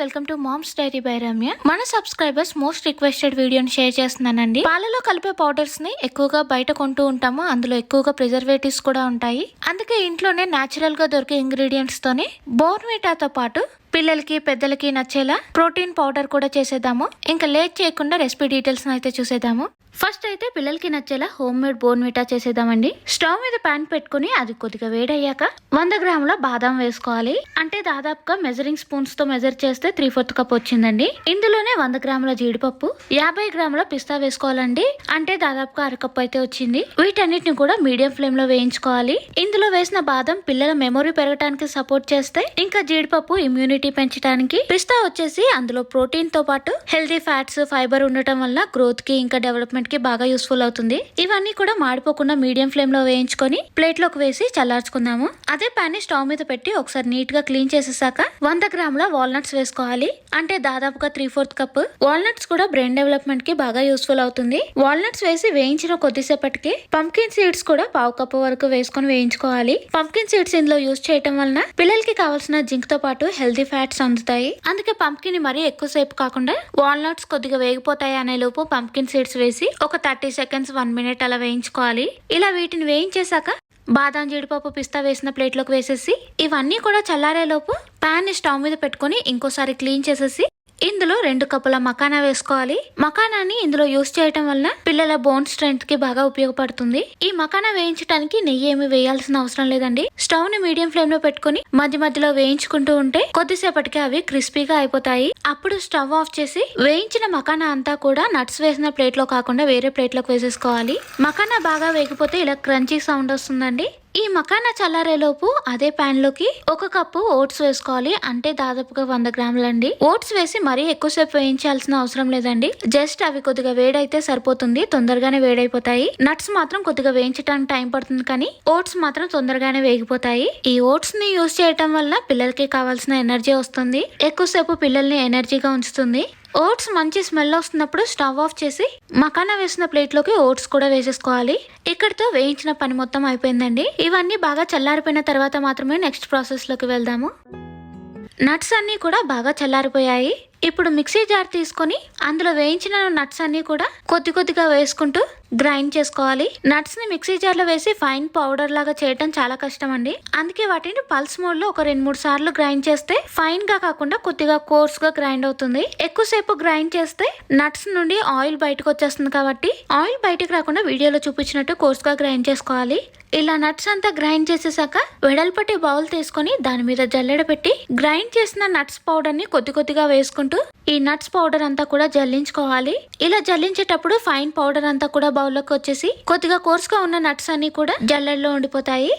Welcome to mom's diary by Ramya. మన subscribers most requested వీడియోని share చేస్తున్నానండి. పాలలో కలిపే పౌడర్స్ ని ఎక్కువగా బయట కొంటూ ఉంటాము. అందులో ఎక్కువగా ప్రిజర్వేటివ్స్ కూడా ఉంటాయి. అందుకే ఇంట్లోనే న్యాచురల్ గా దొరికే ఇంగ్రీడియంట్స్ తోని బోర్న్విటాతో పాటు పిల్లలకి పెద్దలకి నచ్చేలా ప్రోటీన్ పౌడర్ కూడా చేసేద్దాము. ఇంకా లేట్ చేయకుండా రెసిపీ డీటెయిల్స్ అయితే చూసేద్దాము. ఫస్ట్ అయితే పిల్లలకి నచ్చేలా హోమ్ మేడ్ బోర్న్విటా చేసేద్దామండి. స్టవ్ మీద ప్యాన్ పెట్టుకుని అది కొద్దిగా వేడయ్యాక 100 గ్రాముల బాదం వేసుకోవాలి. అంటే దాదాపుగా మెజరింగ్ స్పూన్స్ తో మెజర్ చేస్తే 3/4 కప్ వచ్చిందండి. ఇందులోనే 100 గ్రాముల జీడిపప్పు, 50 గ్రాముల పిస్తా వేసుకోవాలండి. అంటే దాదాపుగా అరకప్పు అయితే వచ్చింది. వీటన్నిటిని కూడా మీడియం ఫ్లేమ్ లో వేయించుకోవాలి. ఇందులో వేసిన బాదం పిల్లల మెమొరీ పెరగడానికి సపోర్ట్ చేస్తే, ఇంకా జీడిపప్పు ఇమ్యూనిటీ పెంచడానికి, పిస్తా వచ్చేసి అందులో ప్రోటీన్ తో పాటు హెల్దీ ఫ్యాట్స్, ఫైబర్ ఉండటం వల్ల గ్రోత్ కి ఇంకా డెవలప్మెంట్ కి బాగా యూస్ఫుల్ అవుతుంది. ఇవన్నీ కూడా మాడిపోకుండా మీడియం ఫ్లేమ్ లో వేయించుకొని ప్లేట్ లోకి వేసి చల్లార్చుకుందాము. అదే పాన్ ని స్టవ్ మీద పెట్టి ఒకసారి నీట్ గా క్లీన్ చేసేసాక 100 గ్రాముల వాల్నట్స్ వేసుకోవాలి. అంటే దాదాపుగా 3/4 కప్. వాల్నట్స్ కూడా బ్రెయిన్ డెవలప్మెంట్ కి బాగా యూస్ఫుల్ అవుతుంది. వాల్నట్స్ వేసి వేయించిన కొద్దిసేపటికి పంప్కిన్ సీడ్స్ కూడా 1/2 కప్ వరకు వేసుకొని వేయించుకోవాలి. పంప్కిన్ సీడ్స్ ఇందులో యూస్ చేయటం వలన పిల్లలకి కావాల్సిన జింక్ తో పాటు హెల్దీ ఫ్యాట్స్ అందుతాయి. అందుకే పంప్కిన్ ని మరీ ఎక్కువసేపు కాకుండా వాల్నట్స్ కొద్దిగా వేగిపోతాయి అనే లోపు పంప్కిన్ సీడ్స్ వేసి ఒక 30 సెకండ్స్ 1 మినిట్ అలా వేయించుకోవాలి. ఇలా వీటిని వేయించేశాక బాదం, జీడిపప్పు, పిస్తా వేసిన ప్లేట్ లోకి వేసేసి ఇవన్నీ కూడా చల్లారే లోపు పాన్ ని స్టవ్ మీద పెట్టుకుని ఇంకోసారి క్లీన్ చేసేసి ఇందులో 2 కప్పుల మకానా వేసుకోవాలి. మకానాని ఇందులో యూస్ చేయటం వల్ల పిల్లల బోన్ స్ట్రెంగ్త్ కి బాగా ఉపయోగపడుతుంది. ఈ మకానా వేయించడానికి నెయ్యి ఏమి వేయాల్సిన అవసరం లేదండి. స్టవ్ ని మీడియం ఫ్లేమ్ లో పెట్టుకుని మధ్య మధ్యలో వేయించుకుంటూ ఉంటే కొద్దిసేపటికి అవి క్రిస్పీగా అయిపోతాయి. అప్పుడు స్టవ్ ఆఫ్ చేసి వేయించిన మకానా అంతా కూడా నట్స్ వేసిన ప్లేట్ లో కాకుండా వేరే ప్లేట్ లోకి వేసేసుకోవాలి. మకానా బాగా వేగిపోతే ఇలా క్రంచీ సౌండ్ వస్తుందండి. ఈ మకానా చల్లారేలోపు అదే ప్యాన్ లోకి 1 కప్పు ఓట్స్ వేసుకోవాలి. అంటే దాదాపుగా 100 గ్రాములండి. ఓట్స్ వేసి మరీ ఎక్కువసేపు వేయించాల్సిన అవసరం లేదండి. జస్ట్ అవి కొద్దిగా వేడైతే సరిపోతుంది. తొందరగానే వేడైపోతాయి. నట్స్ మాత్రం కొద్దిగా వేయించడానికి టైం పడుతుంది, కానీ ఓట్స్ మాత్రం తొందరగానే వేగిపోతాయి. ఈ ఓట్స్ ని యూస్ చేయటం వల్ల పిల్లలకి కావాల్సిన ఎనర్జీ వస్తుంది. ఎక్కువసేపు పిల్లల్ని ఎనర్జీగా ఉంచుతుంది. ఓట్స్ మంచి స్మెల్ వస్తున్నప్పుడు స్టవ్ ఆఫ్ చేసి మకానా వేసిన ప్లేట్ లోకి ఓట్స్ కూడా వేసేసుకోవాలి. ఇక్కడితో వేయించిన పని మొత్తం అయిపోయిందండి. ఇవన్నీ బాగా చల్లారిపోయిన తర్వాత మాత్రమే నెక్స్ట్ ప్రాసెస్ లోకి వెళ్దాము. నట్స్ అన్ని కూడా బాగా చల్లారిపోయాయి. ఇప్పుడు మిక్సీ జార్ తీసుకొని అందులో వేయించిన నట్స్ అన్ని కూడా కొద్దిగా వేసుకుంటూ గ్రైండ్ చేసుకోవాలి. నట్స్ ని మిక్సీ జార్ లో వేసి ఫైన్ పౌడర్ లాగా చేయడం చాలా కష్టం అండి. అందుకే వాటిని పల్స్ మోడ్ లో ఒక 2-3 సార్లు గ్రైండ్ చేస్తే ఫైన్ గా కాకుండా కొద్దిగా కోర్స్ గా గ్రైండ్ అవుతుంది. ఎక్కువసేపు గ్రైండ్ చేస్తే నట్స్ నుండి ఆయిల్ బయటకు వచ్చేస్తుంది. కాబట్టి ఆయిల్ బయటకు రాకుండా వీడియోలో చూపించినట్టు కోర్స్ గా గ్రైండ్ చేసుకోవాలి. ఇలా నట్స్ అంతా గ్రైండ్ చేసేసాక వెడల్పటి బౌల్ తీసుకొని దాని మీద జల్లెడ పెట్టి గ్రైండ్ చేసిన నట్స్ పౌడర్ ని కొద్దిగా వేసుకుంటూ ఈ నట్స్ పౌడర్ అంతా కూడా జల్లించుకోవాలి. ఇలా జల్లించేటప్పుడు ఫైన్ పౌడర్ అంతా కూడా బౌల్లోకి వచ్చేసి కొద్దిగా కోర్స్ గా ఉన్న నట్స్ అన్ని కూడా జల్లెడలో ఉండిపోతాయి.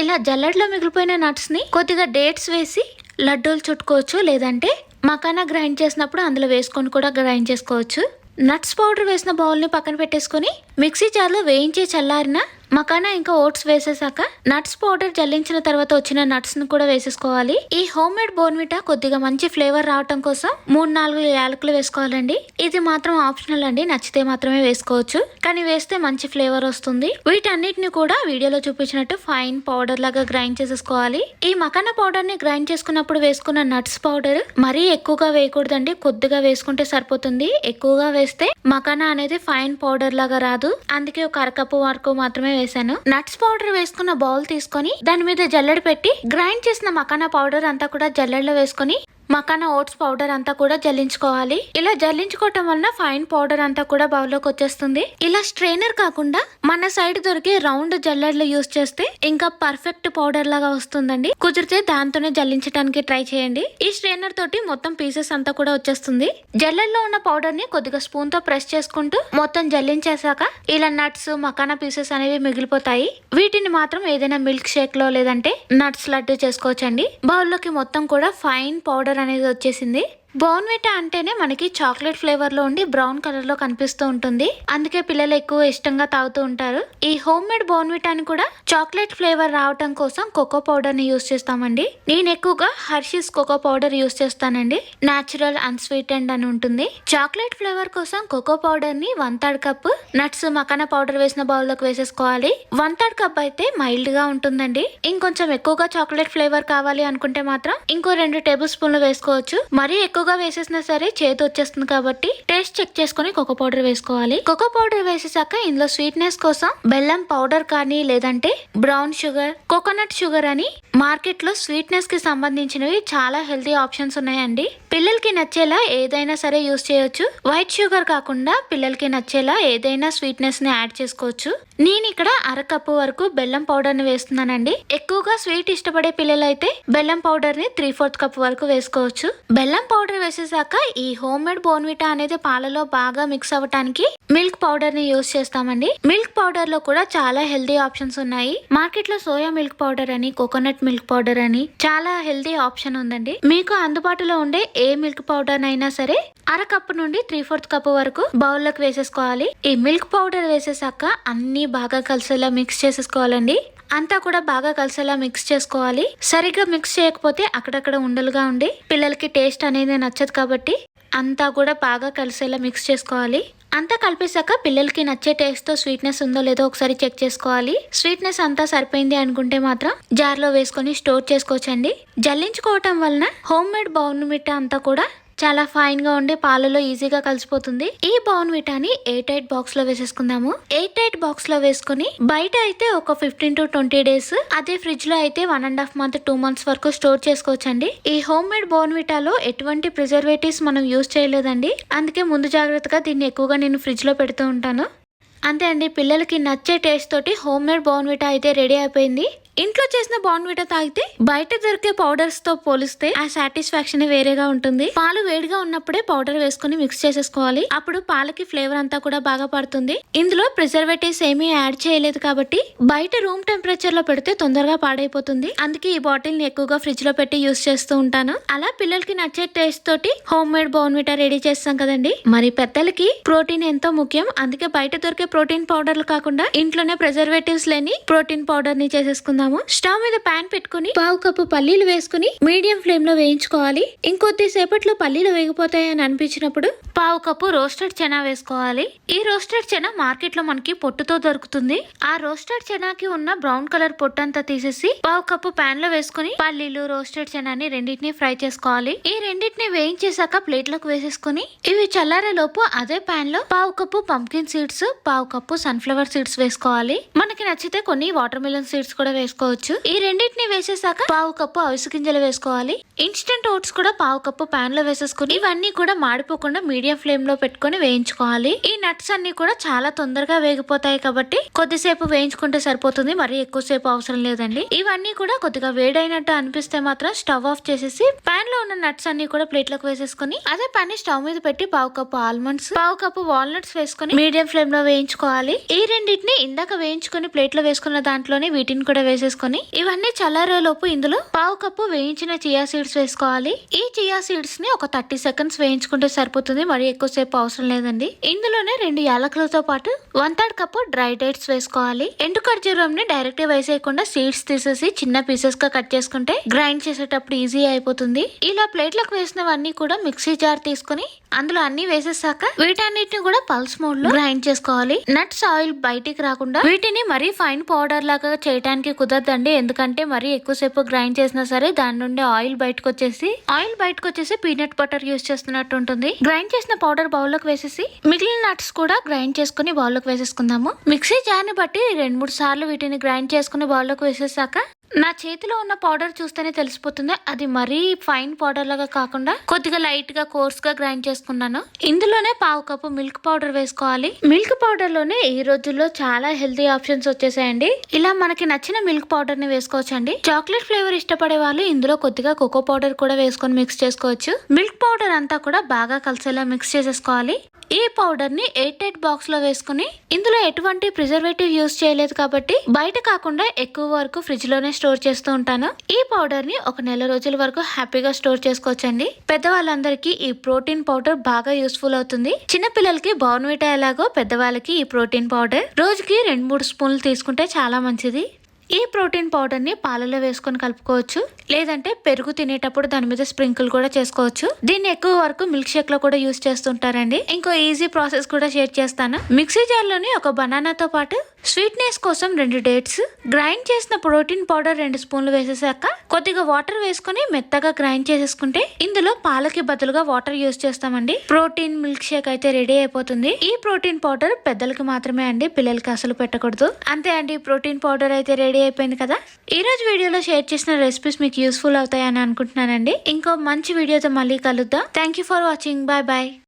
ఇలా జల్లెడలో మిగిలిపోయిన నట్స్ ని కొద్దిగా డేట్స్ వేసి లడ్డూలు చుట్టుకోవచ్చు. లేదంటే మకానా గ్రైండ్ చేసినప్పుడు అందులో వేసుకొని కూడా గ్రైండ్ చేసుకోవచ్చు. నట్స్ పౌడర్ వేసిన బౌల్ ని పక్కన పెట్టేసుకొని మిక్సీ జార్ లో వేయించి చల్లారిన మకానా ఇంకా ఓట్స్ వేసేసాక నట్స్ పౌడర్ జల్లించిన తర్వాత వచ్చిన నట్స్ ను కూడా వేసేసుకోవాలి. ఈ హోమ్ మేడ్ బోర్న్విటా కొద్దిగా మంచి ఫ్లేవర్ రావటం కోసం 3-4 యాలకులు వేసుకోవాలండి. ఇది మాత్రం ఆప్షనల్ అండి. నచ్చితే మాత్రమే వేసుకోవచ్చు, కానీ వేస్తే మంచి ఫ్లేవర్ వస్తుంది. వీటన్నిటిని కూడా వీడియోలో చూపించినట్టు ఫైన్ పౌడర్ లాగా గ్రైండ్ చేసేసుకోవాలి. ఈ మకానా పౌడర్ ని గ్రైండ్ చేసుకున్నప్పుడు వేసుకున్న నట్స్ పౌడర్ మరీ ఎక్కువగా వేయకూడదండి. కొద్దిగా వేసుకుంటే సరిపోతుంది. ఎక్కువగా వేస్తే మకానా అనేది ఫైన్ పౌడర్ లాగా రాదు. అందుకే ఒక అరకప్పు వరకు మాత్రమే వేసాను. నట్స్ పౌడర్ వేసుకున్న బౌల్ తీసుకొని దాని మీద జల్లెడ పెట్టి గ్రైండ్ చేసిన మకానా పౌడర్ అంతా కూడా జల్లెడలో వేసుకొని మకానా ఓట్స్ పౌడర్ అంతా కూడా జల్లించుకోవాలి. ఇలా జల్లించుకోవటం వలన ఫైన్ పౌడర్ అంతా కూడా బౌల్లోకి వచ్చేస్తుంది. ఇలా స్ట్రైనర్ కాకుండా మన సైడ్ దొరికే రౌండ్ జల్లెడలు యూస్ చేస్తే ఇంకా పర్ఫెక్ట్ పౌడర్ లాగా వస్తుందండి. కుదిరితే దాంతోనే జల్లించడానికి ట్రై చేయండి. ఈ స్ట్రైనర్ తోటి మొత్తం పీసెస్ అంతా కూడా వచ్చేస్తుంది. జల్లెడలో ఉన్న పౌడర్ ని కొద్దిగా స్పూన్ తో ప్రెస్ చేసుకుంటూ మొత్తం జల్లించేసాక ఇలా నట్స్, మకానా పీసెస్ అనేవి మిగిలిపోతాయి. వీటిని మాత్రం ఏదైనా మిల్క్ షేక్ లో లేదంటే నట్స్ లడ్డు చేసుకోవచ్చండి. బౌల్లోకి మొత్తం కూడా ఫైన్ పౌడర్ అనేది వచ్చేసింది. బోర్న్విటా అంటేనే మనకి చాక్లెట్ ఫ్లేవర్ లో ఉండి బ్రౌన్ కలర్ లో కనిపిస్తూ ఉంటుంది. అందుకే పిల్లలు ఎక్కువ ఇష్టంగా తాగుతూ ఉంటారు. ఈ హోమ్ మేడ్ బోర్న్విటాని కూడా చాక్లెట్ ఫ్లేవర్ రావటం కోసం కోకో పౌడర్ ని యూస్ చేస్తామండి. నేను ఎక్కువగా హర్షీస్ కోకో పౌడర్ యూస్ చేస్తానండి. న్యాచురల్ అన్స్వీటెండ్ అని ఉంటుంది. చాక్లెట్ ఫ్లేవర్ కోసం కోకో పౌడర్ ని 1/3 కప్, నట్స్ మకానా పౌడర్ వేసిన బౌల్ లోకి వేసేసుకోవాలి. 1/3 కప్ అయితే మైల్డ్ గా ఉంటుందండి. ఇంకొంచెం ఎక్కువగా చాక్లెట్ ఫ్లేవర్ కావాలి అనుకుంటే మాత్రం ఇంకో 2 టేబుల్ స్పూన్లు వేసుకోవచ్చు. మరీ ఎక్కువగా వేసేసినా సరే చేతి వచ్చేస్తుంది కాబట్టి టేస్ట్ చెక్ చేసుకుని కోకో పౌడర్ వేసుకోవాలి. కోకో పౌడర్ వేసేసాక ఇందులో స్వీట్నెస్ కోసం బెల్లం పౌడర్ కానీ లేదంటే బ్రౌన్ షుగర్, కోకోనట్ షుగర్ అని మార్కెట్ లో స్వీట్నెస్ కి సంబంధించినవి చాలా హెల్తీ ఆప్షన్స్ ఉన్నాయండి. పిల్లలకి నచ్చేలా ఏదైనా సరే యూస్ చేయొచ్చు. వైట్ షుగర్ కాకుండా పిల్లలకి నచ్చేలా ఏదైనా స్వీట్నెస్ ని యాడ్ చేసుకోవచ్చు. నేను ఇక్కడ 1/2 కప్పు వరకు బెల్లం పౌడర్ ని వేస్తున్నానండి. ఎక్కువగా స్వీట్ ఇష్టపడే పిల్లలైతే బెల్లం పౌడర్ ని 3/4 కప్ వరకు వేసుకోవచ్చు. బెల్లం పౌడర్ వేసేసాక ఈ హోమ్ మేడ్ బోర్న్విటా అనేది పాలలో బాగా మిక్స్ అవ్వటానికి మిల్క్ పౌడర్ ని యూస్ చేస్తామండి. మిల్క్ పౌడర్ లో కూడా చాలా హెల్దీ ఆప్షన్స్ ఉన్నాయి. మార్కెట్ లో సోయా మిల్క్ పౌడర్ అని, కోకోనట్ మిల్క్ పౌడర్ అని చాలా హెల్దీ ఆప్షన్ ఉందండి. మీకు అందుబాటులో ఉండే ఏ మిల్క్ పౌడర్ అయినా సరే 1/2 కప్పు నుండి 3/4 కప్పు వరకు బౌల్లోకి వేసేసుకోవాలి. ఈ మిల్క్ పౌడర్ వేసేసాక అన్ని బాగా కలిసేలా మిక్స్ చేసేసుకోవాలండి. అంతా కూడా బాగా కలిసేలా మిక్స్ చేసుకోవాలి. సరిగ్గా మిక్స్ చేయకపోతే అక్కడక్కడ ఉండలుగా ఉండి పిల్లలకి టేస్ట్ అనేది నచ్చదు కాబట్టి అంతా కూడా బాగా కలిసేలా మిక్స్ చేసుకోవాలి. అంతా కలిపేశాక పిల్లలకి నచ్చే టేస్ట్ తో స్వీట్నెస్ ఉందో లేదో ఒకసారి చెక్ చేసుకోవాలి. స్వీట్నెస్ అంతా సరిపోయింది అనుకుంటే మాత్రం జార్ లో వేసుకొని స్టోర్ చేసుకోవచ్చండి. జల్లించుకోవటం వలన హోమ్ మేడ్ బోర్న్విటా అంతా కూడా చాలా ఫైన్ గా ఉండి పాలలో ఈజీగా కలిసిపోతుంది. ఈ బోర్న్విటాని ఎయిర్ టైట్ బాక్స్ లో వేసేసుకుందాము. ఎయిర్ టైట్ బాక్స్ లో వేసుకుని బయట అయితే ఒక 15 to 20 డేస్, అదే ఫ్రిడ్జ్ లో అయితే 1.5 month 2 months వరకు స్టోర్ చేసుకోవచ్చండి. ఈ హోమ్ మేడ్ బోర్న్విటాలో ఎటువంటి ప్రిజర్వేటివ్స్ మనం యూజ్ చేయలేదండి. అందుకే ముందు జాగ్రత్తగా దీన్ని ఎక్కువగా నేను ఫ్రిడ్జ్ లో పెడుతూ ఉంటాను. అంతే అండి, పిల్లలకి నచ్చే టేస్ట్ తోటి హోమ్ మేడ్ బోర్న్విటా అయితే రెడీ అయిపోయింది. ఇంట్లో చేసిన బోర్న్విటా తాగితే బయట దొరికే పౌడర్స్ తో పోలిస్తే ఆ సాటిస్ఫాక్షన్ వేరేగా ఉంటుంది. పాలు వేడిగా ఉన్నప్పుడే పౌడర్ వేసుకుని మిక్స్ చేసేసుకోవాలి. అప్పుడు పాలకి ఫ్లేవర్ అంతా కూడా బాగా పడుతుంది. ఇందులో ప్రిజర్వేటివ్స్ ఏమీ యాడ్ చేయలేదు కాబట్టి బయట రూమ్ టెంపరేచర్ లో పెడితే తొందరగా పాడైపోతుంది. అందుకే ఈ బాటిల్ ని ఎక్కువగా ఫ్రిడ్జ్ లో పెట్టి యూస్ చేస్తూ ఉంటాను. అలా పిల్లలకి నచ్చే టేస్ట్ తోటి హోమ్ మేడ్ బోర్న్విటా రెడీ చేస్తాం కదండి. మరి పెద్దలకి ప్రోటీన్ ఎంతో ముఖ్యం. అందుకే బయట దొరికే ప్రోటీన్ పౌడర్లు కాకుండా ఇంట్లోనే ప్రిజర్వేటివ్స్ లేని ప్రోటీన్ పౌడర్ ని చేసేసుకుందాం. స్టవ్ మీద ప్యాన్ పెట్టుకుని 1/2 కప్పు పల్లీలు వేసుకుని మీడియం ఫ్లేమ్ లో వేయించుకోవాలి. ఇంకొద్ది సేపట్లో పల్లీలు వేగిపోతాయి అని అనిపించినప్పుడు 1/2 కప్పు రోస్టెడ్ చెనా వేసుకోవాలి. ఈ రోస్టెడ్ చెనా మార్కెట్ లో మనకి పొట్టుతో దొరుకుతుంది. ఆ రోస్టెడ్ చెనాకి ఉన్న బ్రౌన్ కలర్ పొట్టు అంతా తీసేసి 1/2 కప్పు ప్యాన్ లో వేసుకుని పల్లీలు, రోస్టెడ్ చెనాని రెండింటిని ఫ్రై చేసుకోవాలి. ఈ రెండింటిని వేయించేసాక ప్లేట్ లోకి వేసేసుకుని ఇవి చల్లారే లోపు అదే ప్యాన్ లో 1/2 cup pumpkin seeds, 1/2 cup sunflower seeds వేసుకోవాలి. మనకి నచ్చితే కొన్ని వాటర్ మిలన్ సీడ్స్ కూడా వేసుకోవచ్చు. ఈ రెండింటిని వేసేసాక 1/2 కప్పు అవిసె గింజలు వేసుకోవాలి. ఇన్స్టెంట్ ఓట్స్ కూడా 1/2 కప్పు ప్యాన్ లో వేసేసుకుని ఇవన్నీ కూడా మాడిపోకుండా మీడియం ఫ్లేమ్ లో పెట్టుకుని వేయించుకోవాలి. ఈ నట్స్ అన్ని కూడా చాలా తొందరగా వేగిపోతాయి కాబట్టి కొద్దిసేపు వేయించుకుంటే సరిపోతుంది. మరి ఎక్కువసేపు అవసరం లేదండి. ఇవన్నీ కూడా కొద్దిగా వేడైనట్టు అనిపిస్తే మాత్రం స్టవ్ ఆఫ్ చేసేసి ప్యాన్ లో ఉన్న నట్స్ అన్ని కూడా ప్లేట్ లోకి వేసేసుకుని అదే ప్యాన్ ని స్టవ్ మీద పెట్టి 1/2 కప్పు ఆల్మండ్స్, 1/2 కప్పు వాల్నట్స్ వేసుకుని మీడియం ఫ్లేమ్ లో వేయించుకోవాలి. ఈ రెండింటిని ఇందాక వేయించుకుని ప్లేట్ లో వేసుకున్న దాంట్లోనే వీటిని కూడా వేసేసుకుని ఇవన్నీ చల్లారేలోపు ఇందులో 1/2 కప్పు వేయించిన చియా సీడ్స్ వేసుకోవాలి. ఈ చియా సీడ్స్ ని ఒక 30 seconds వేయించుకుంటే సరిపోతుంది. మరి ఎక్కువసేపు అవసరం లేదండి. ఇందులోనే 2 యాలకులతో పాటు 1/3 కప్పు డ్రై డేట్స్ వేసుకోవాలి. ఎండు ఖర్జూరం ని డైరెక్ట్ గా వేసేయకుండా సీడ్స్ తీసేసి చిన్న పీసెస్ గా కట్ చేసుకుంటే గ్రైండ్ చేసేటప్పుడు ఈజీ అయిపోతుంది. ఇలా ప్లేట్ లకు వేసినవన్నీ కూడా మిక్సీ జార్ తీసుకుని అందులో అన్ని వేసేసాక వీటన్నిటిని కూడా పల్స్ మోడ్ లో గ్రైండ్ చేసుకోవాలి. నట్స్ ఆయిల్ బయటికి రాకుండా వీటిని మరీ ఫైన్ పౌడర్ లాగా చేయడానికి కుదరదండి. ఎందుకంటే మరీ ఎక్కువసేపు గ్రైండ్ చేసినా సరే దాని నుండి ఆయిల్ బయటకు వచ్చేసి పీనట్ బటర్ యూస్ చేస్తున్నట్టు ఉంటుంది. గ్రైండ్ చేసిన పౌడర్ బౌల్ లోకి వేసేసి మిగిలిన నట్స్ కూడా గ్రైండ్ చేసుకుని బౌల్ లోకి వేసేసుకుందాము. మిక్సీ జార్ ని బట్టి 2-3 సార్లు వీటిని గ్రైండ్ చేసుకుని బౌల్ లోకి వేసేసాక నా చేతిలో ఉన్న పౌడర్ చూస్తేనే తెలిసిపోతుంది. అది మరీ ఫైన్ పౌడర్ లాగా కాకుండా కొద్దిగా లైట్ గా కోర్స్ గా గ్రైండ్ చేసుకున్నాను. ఇందులోనే 1/2 కప్పు మిల్క్ పౌడర్ వేసుకోవాలి. మిల్క్ పౌడర్ లోనే ఈ రోజుల్లో చాలా హెల్తీ ఆప్షన్స్ వచ్చేసాయండి. ఇలా మనకి నచ్చిన మిల్క్ పౌడర్ ని వేసుకోవచ్చండి. చాక్లెట్ ఫ్లేవర్ ఇష్టపడే వాళ్ళు ఇందులో కొద్దిగా కోకో పౌడర్ కూడా వేసుకొని మిక్స్ చేసుకోవచ్చు. మిల్క్ పౌడర్ అంతా కూడా బాగా కలిసేలా మిక్స్ చేసేసుకోవాలి. ఈ పౌడర్ ని ఎయిర్ టైట్ బాక్స్ లో వేసుకుని ఇందులో ఎటువంటి ప్రిజర్వేటివ్ యూస్ చేయలేదు కాబట్టి బయట కాకుండా ఎక్కువ వరకు ఫ్రిడ్జ్ లోనే స్టోర్ చేస్తూ ఉంటాను. ఈ పౌడర్ ని ఒక నెల రోజుల వరకు హ్యాపీగా స్టోర్ చేసుకోవచ్చండి. పెద్దవాళ్ళందరికీ ఈ ప్రోటీన్ పౌడర్ బాగా యూస్ఫుల్ అవుతుంది. చిన్న పిల్లలకి బోర్న్విటా ఎలాగో పెద్దవాళ్ళకి ఈ ప్రోటీన్ పౌడర్ రోజుకి 2-3 స్పూన్లు తీసుకుంటే చాలా మంచిది. ఈ ప్రోటీన్ పౌడర్ ని పాలలో వేసుకొని కలుపుకోవచ్చు, లేదంటే పెరుగు తినేటప్పుడు దాని మీద స్ప్రింకిల్ కూడా చేసుకోవచ్చు. దీన్ని ఎక్కువ వరకు మిల్క్ షేక్ లో కూడా యూస్ చేస్తుంటారండి. ఇంకో ఈజీ ప్రాసెస్ కూడా షేర్ చేస్తాను. మిక్సీ జార్ లోని ఒక బనానాతో పాటు స్వీట్నెస్ కోసం 2 డేట్స్, గ్రైండ్ చేసిన ప్రోటీన్ పౌడర్ 2 స్పూన్లు వేసేసాక కొద్దిగా వాటర్ వేసుకుని మెత్తగా గ్రైండ్ చేసేసుకుంటే ఇందులో పాలకి బదులుగా వాటర్ యూస్ చేస్తామండి. ప్రోటీన్ మిల్క్ షేక్ అయితే రెడీ అయిపోతుంది. ఈ ప్రోటీన్ పౌడర్ పెద్దలకి మాత్రమే అండి, పిల్లలకి అసలు పెట్టకూడదు. అంతే అండి, ప్రోటీన్ పౌడర్ అయితే రెడీ అయిపోయింది కదా. ఈ రోజు వీడియోలో షేర్ చేసిన రెసిపీస్ మీకు యూస్ఫుల్ అవుతాయని అనుకుంటున్నానండి. ఇంకో మంచి వీడియోతో మళ్ళీ కలుద్దాం. Thank you for watching. Bye bye.